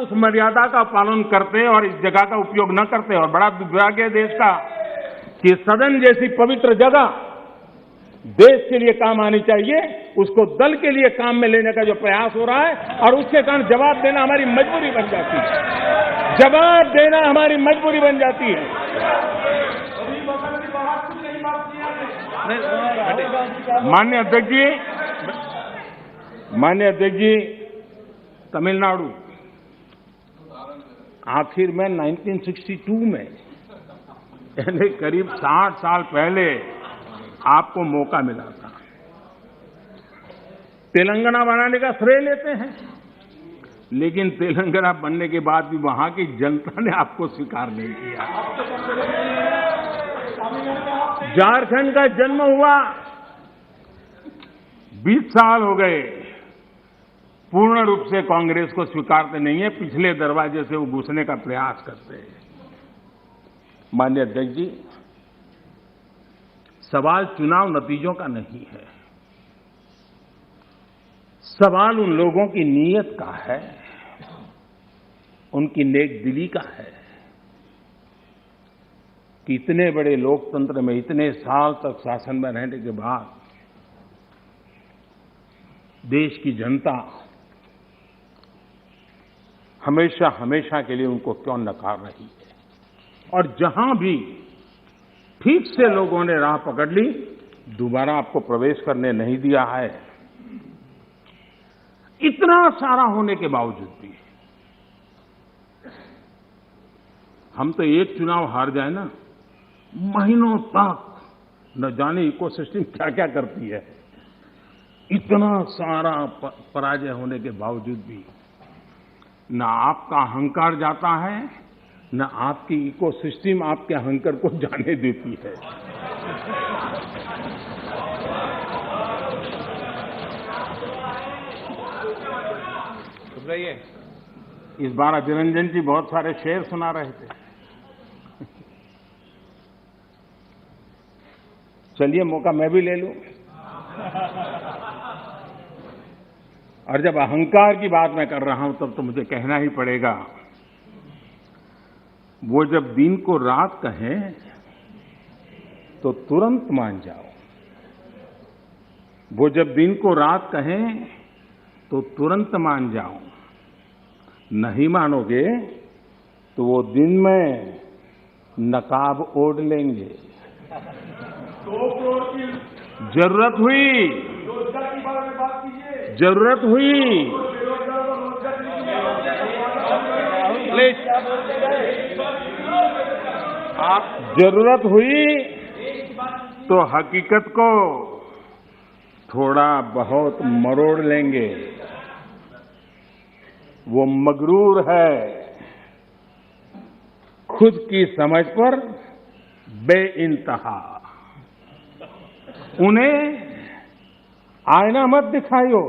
उस मर्यादा का पालन करते और इस जगह का उपयोग न करते। और बड़ा दुर्भाग्य है देश का कि सदन जैसी पवित्र जगह देश के लिए काम आनी चाहिए, उसको दल के लिए काम में लेने का जो प्रयास हो रहा है और उसके कारण जवाब देना हमारी मजबूरी बन जाती है। जवाब देना हमारी मजबूरी बन जाती है। माननीय अध्यक्ष जी, तमिलनाडु आखिर में 1962 में यानी करीब 60 साल पहले आपको मौका मिला था। तेलंगाना बनाने का श्रेय लेते हैं, लेकिन तेलंगाना बनने के बाद भी वहां की जनता ने आपको स्वीकार नहीं किया। झारखंड का जन्म हुआ, 20 साल हो गए, पूर्ण रूप से कांग्रेस को स्वीकारते नहीं है, पिछले दरवाजे से वो घुसने का प्रयास करते हैं। माननीय अध्यक्ष जी, सवाल चुनाव नतीजों का नहीं है, सवाल उन लोगों की नीयत का है, उनकी नेक दिली का है कि इतने बड़े लोकतंत्र में इतने साल तक शासन में रहने के बाद देश की जनता हमेशा हमेशा के लिए उनको क्यों नकार रही है। और जहां भी ठीक से लोगों ने राह पकड़ ली, दोबारा आपको प्रवेश करने नहीं दिया है। इतना सारा होने के बावजूद भी हम तो एक चुनाव हार जाए ना, महीनों तक न जाने इकोसिस्टम क्या क्या करती है। इतना सारा पराजय होने के बावजूद भी न आपका अहंकार जाता है, न आपकी इकोसिस्टम आपके अहंकार को जाने देती है। इस बार अभिरंजन जी बहुत सारे शेर सुना रहे थे। चलिए मौका मैं भी ले लूं। और जब अहंकार की बात मैं कर रहा हूं तब तो मुझे कहना ही पड़ेगा, वो जब दिन को रात कहें तो तुरंत मान जाओ, वो जब दिन को रात कहें तो तुरंत मान जाओ, नहीं मानोगे तो वो दिन में नकाब ओढ़ लेंगे। जरूरत हुई जरूरत हुई तो हकीकत को थोड़ा बहुत मरोड़ लेंगे। वो मगरूर है, खुद की समझ पर बेइंतहा। उन्हें आईना मत दिखाओ,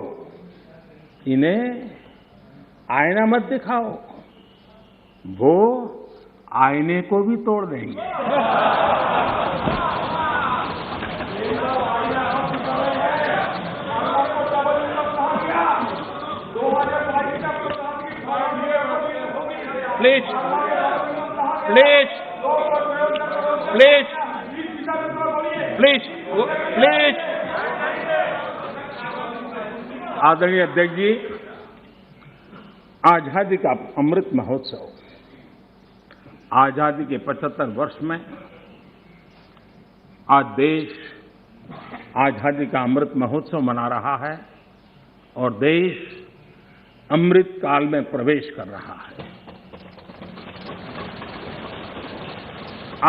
इन्हें आईना मत दिखाओ, वो आईने को भी तोड़ देंगे। Please please please please please. आदरणीय अध्यक्ष जी, आजादी का अमृत महोत्सव, आजादी के 75 वर्ष में आज देश आजादी का अमृत महोत्सव मना रहा है और देश अमृत काल में प्रवेश कर रहा है।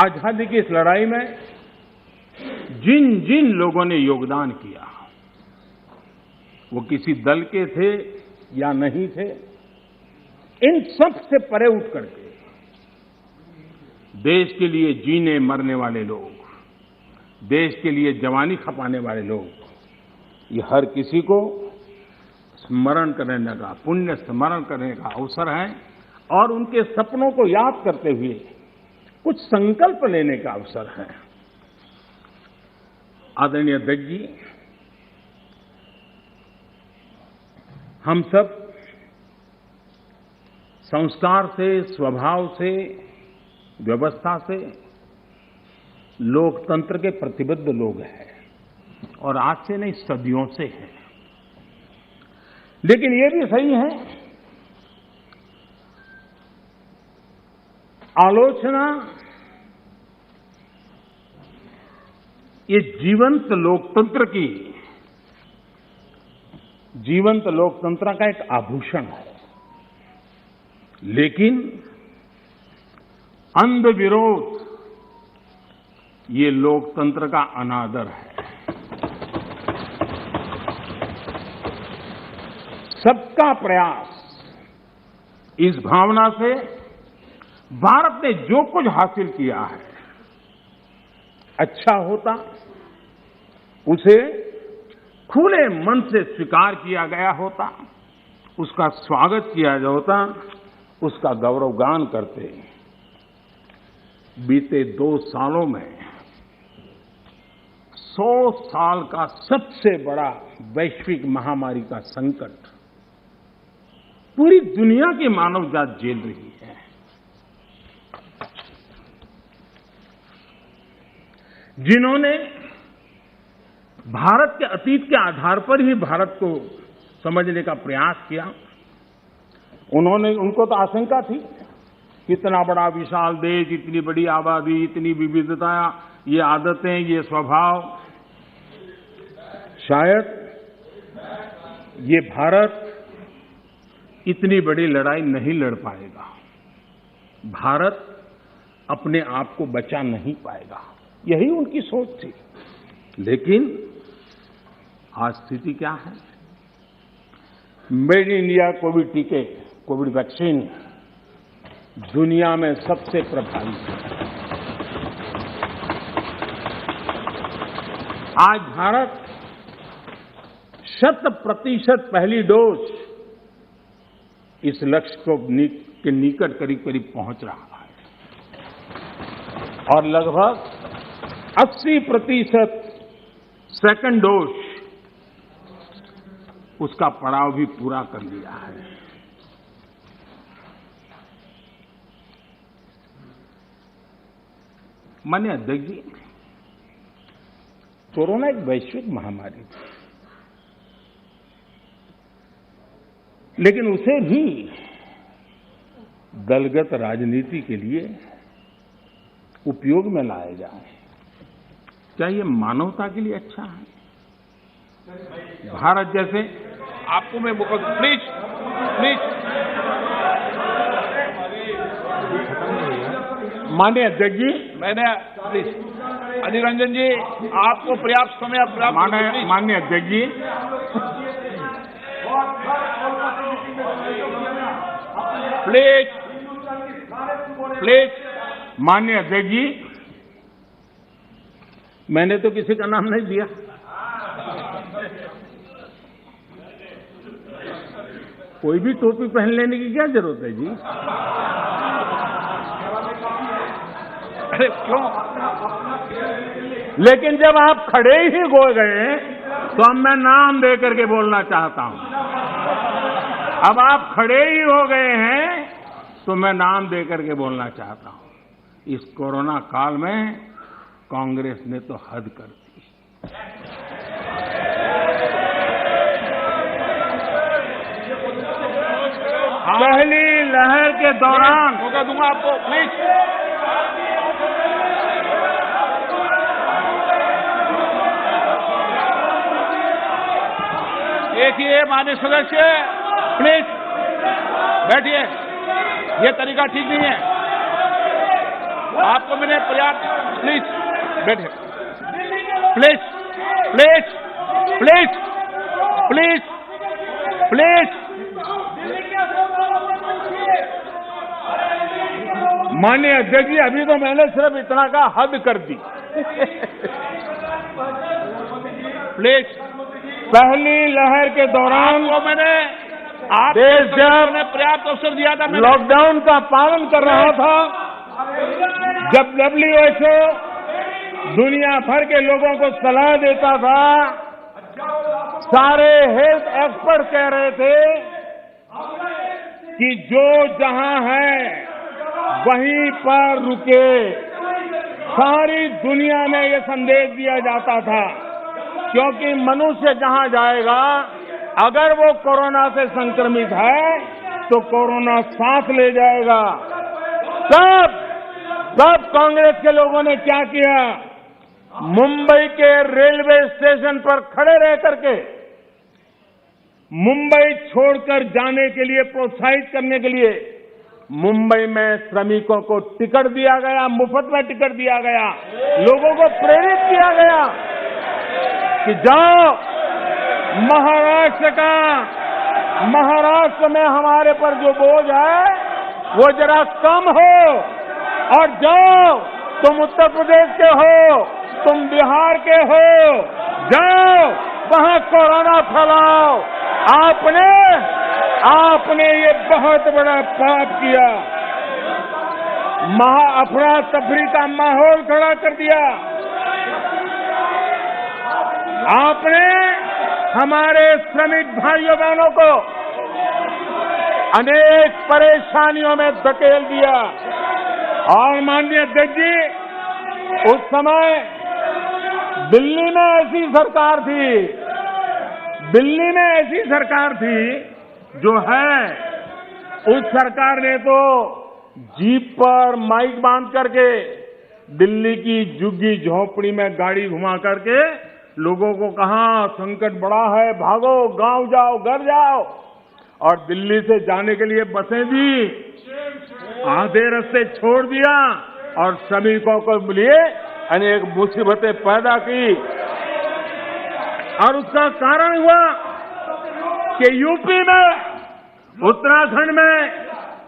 आजादी की इस लड़ाई में जिन जिन लोगों ने योगदान किया, वो किसी दल के थे या नहीं थे, इन सब से परे उठ करके देश के लिए जीने मरने वाले लोग, देश के लिए जवानी खपाने वाले लोग, ये हर किसी को स्मरण करने का, पुण्य स्मरण करने का अवसर है और उनके सपनों को याद करते हुए कुछ संकल्प लेने का अवसर है। आदरणीय अध्यक्ष जी, हम सब संस्कार से, स्वभाव से, व्यवस्था से लोकतंत्र के प्रतिबद्ध लोग हैं और आज से नहीं सदियों से हैं। लेकिन ये भी सही है, आलोचना ये जीवंत लोकतंत्र का एक आभूषण है। लेकिन अंध विरोध ये लोकतंत्र का अनादर है। सबका प्रयास, इस भावना से भारत ने जो कुछ हासिल किया है, अच्छा होता उसे खुले मन से स्वीकार किया गया होता, उसका स्वागत किया होता, उसका गौरवगान करते। बीते 2 सालों में 100 साल का सबसे बड़ा वैश्विक महामारी का संकट पूरी दुनिया की मानव जात झेल रही है। जिन्होंने भारत के अतीत के आधार पर ही भारत को समझने का प्रयास किया, उनको तो आशंका थी, कितना बड़ा विशाल देश, इतनी बड़ी आबादी, इतनी विविधता, ये आदतें, ये स्वभाव, शायद ये भारत इतनी बड़ी लड़ाई नहीं लड़ पाएगा, भारत अपने आप को बचा नहीं पाएगा, यही उनकी सोच थी। लेकिन आज स्थिति क्या है? मेड इन इंडिया कोविड टीके, कोविड वैक्सीन दुनिया में सबसे प्रभावी है। आज भारत 100% पहली डोज इस लक्ष्य के निकट करीब पहुंच रहा है और लगभग 80% सेकंड डोज उसका पड़ाव भी पूरा कर लिया है। माननीय अध्यक्ष जी, कोरोना एक वैश्विक महामारी थी, लेकिन उसे भी दलगत राजनीति के लिए उपयोग में लाया जाए, क्या ये मानवता के लिए अच्छा है? भारत जैसे, आपको मैं प्लीज माननीय अध्यक्ष जी, मैंने प्लीज अधीर रंजन जी, आपको पर्याप्त समय माननीय अध्यक्ष जी, प्लीज माननीय अध्यक्ष जी, मैंने तो किसी का नाम नहीं दिया। कोई भी टोपी पहन लेने की क्या जरूरत है जी? अरे क्यों? लेकिन जब आप खड़े ही हो गए तो अब मैं नाम दे करके बोलना चाहता हूं। अब आप खड़े ही हो गए हैं तो मैं नाम दे करके बोलना चाहता हूं। इस कोरोना काल में कांग्रेस ने तो हद कर दी। पहली लहर के दौरान, मौका दूंगा आपको, प्लीज। देखिए माननीय सदस्य, प्लीज बैठिए, ये तरीका ठीक नहीं है। आपको मैंने पर्याप्त, प्लीज बैठिए, please please please please please. माननीय अध्यक्ष जी, अभी तो मैंने सिर्फ इतना का हद कर दी। प्लीज, पहली लहर के दौरान आपको मैंने देश जब पर्याप्त अवसर दिया था, लॉकडाउन का पालन कर रहा था, जब WHO दुनिया भर के लोगों को सलाह देता था, सारे हेल्थ एक्सपर्ट कह रहे थे कि जो जहां है वहीं पर रुके। सारी दुनिया में ये संदेश दिया जाता था, क्योंकि मनुष्य जहां जाएगा, अगर वो कोरोना से संक्रमित है तो कोरोना सांस ले जाएगा। तब कांग्रेस के लोगों ने क्या किया, मुंबई के रेलवे स्टेशन पर खड़े रह करके मुंबई छोड़कर जाने के लिए प्रोत्साहित करने के लिए मुंबई में श्रमिकों को टिकट दिया गया, मुफ्त में टिकट दिया गया, लोगों को प्रेरित किया गया कि जाओ महाराष्ट्र में हमारे पर जो बोझ है वो जरा कम हो, और जाओ तुम उत्तर प्रदेश के हो, तुम बिहार के हो, जाओ वहां कोरोना फैलाओ। आपने ये बहुत बड़ा पाप किया, अफरा तफरी का माहौल खड़ा कर दिया। आपने हमारे श्रमिक भाइयों बहनों को अनेक परेशानियों में धकेल दिया। और माननीय अध्यक्ष जी, उस समय दिल्ली में ऐसी सरकार थी जो है, उस सरकार ने तो जीप पर माइक बांध करके दिल्ली की झुग्गी झोपड़ी में गाड़ी घुमा करके लोगों को कहा संकट बड़ा है, भागो, गांव जाओ, घर जाओ। और दिल्ली से जाने के लिए बसें दी, आधे रास्ते छोड़ दिया और श्रमिकों को लिए अनेक मुसीबतें पैदा की। और उसका कारण हुआ कि यूपी में, उत्तराखंड में,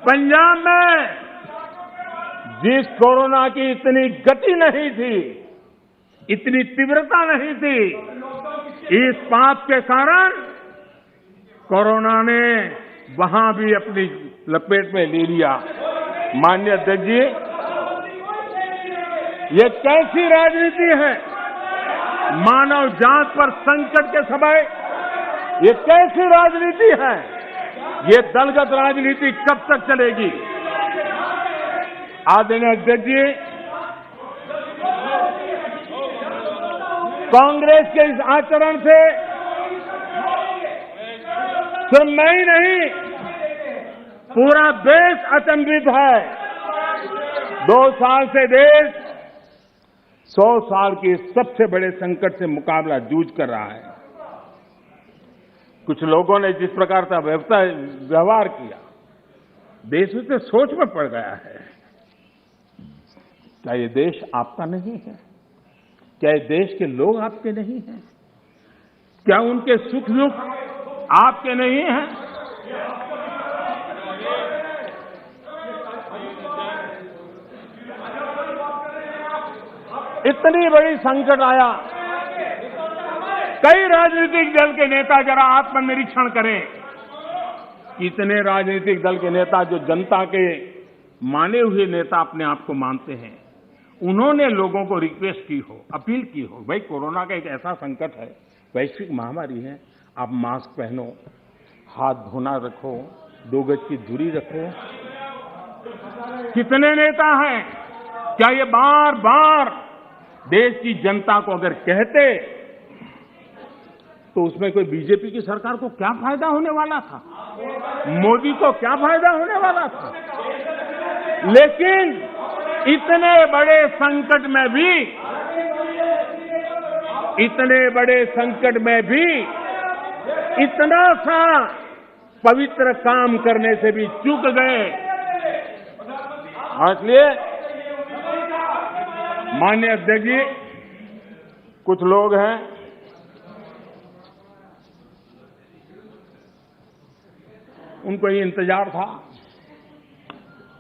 पंजाब में जिस कोरोना की इतनी गति नहीं थी, इतनी तीव्रता नहीं थी, इस पाप के कारण कोरोना ने वहां भी अपनी लपेट में ले लिया। माननीय अध्यक्ष जी, ये कैसी राजनीति है? मानव जात पर संकट के समय ये कैसी राजनीति है? ये दलगत राजनीति कब तक चलेगी? आदरणीय अध्यक्ष जी, कांग्रेस के इस आचरण से सिर्फ मैं ही नहीं, पूरा देश अचंभित है। 2 साल से देश 100 साल के सबसे बड़े संकट से मुकाबला जूझ कर रहा है। कुछ लोगों ने जिस प्रकार का व्यवहार किया, देश उससे सोच में पड़ गया है। क्या ये देश आपका नहीं है? क्या ये देश के लोग आपके नहीं हैं? क्या उनके सुख दुख आपके नहीं हैं? इतनी बड़ी संकट आया, कई राजनीतिक दल के नेता जरा आत्मनिरीक्षण करें। इतने राजनीतिक दल के नेता जो जनता के माने हुए नेता अपने आप को मानते हैं, उन्होंने लोगों को रिक्वेस्ट की हो, अपील की हो, भाई कोरोना का एक ऐसा संकट है, वैश्विक महामारी है, आप मास्क पहनो, हाथ धोना रखो, 2 गज की दूरी रखो। कितने नेता हैं? क्या ये बार बार देश की जनता को अगर कहते तो उसमें कोई बीजेपी की सरकार को क्या फायदा होने वाला था? मोदी को क्या फायदा होने वाला था? लेकिन इतने बड़े संकट में भी इतना सा पवित्र काम करने से भी चूक गए। इसलिए माननीय अध्यक्ष जी, कुछ लोग हैं उनको ये इंतजार था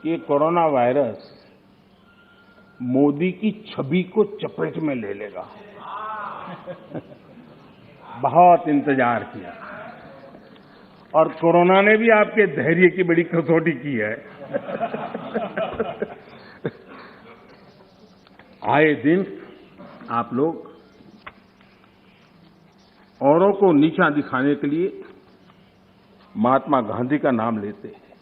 कि ये कोरोना वायरस मोदी की छवि को चपेट में ले लेगा। बहुत इंतजार किया और कोरोना ने भी आपके धैर्य की बड़ी कसौटी की है। आए दिन आप लोग औरों को नीचा दिखाने के लिए महात्मा गांधी का नाम लेते हैं,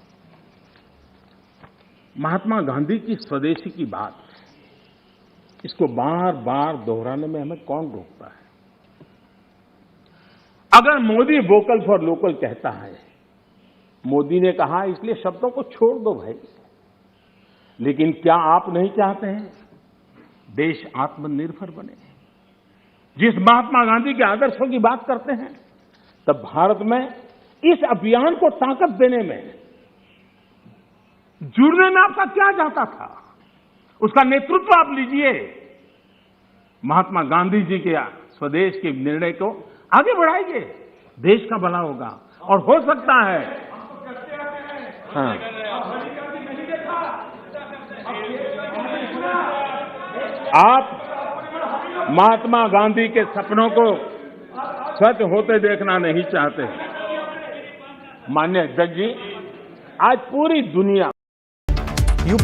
महात्मा गांधी की स्वदेशी की बात, इसको बार बार दोहराने में हमें कौन रोकता है? अगर मोदी वोकल फॉर लोकल कहता है, मोदी ने कहा इसलिए शब्दों को छोड़ दो भाई, लेकिन क्या आप नहीं चाहते हैं देश आत्मनिर्भर बने? जिस महात्मा गांधी के आदर्शों की बात करते हैं, तब भारत में इस अभियान को ताकत देने में, जुड़ने में आपका क्या जाता था? उसका नेतृत्व आप लीजिए, महात्मा गांधी जी के स्वदेश के निर्णय को आगे बढ़ाइए, देश का भला होगा। और हो सकता है, हाँ, आप महात्मा गांधी के सपनों को सच होते देखना नहीं चाहते। माननीय अध्यक्ष जी, आज पूरी दुनिया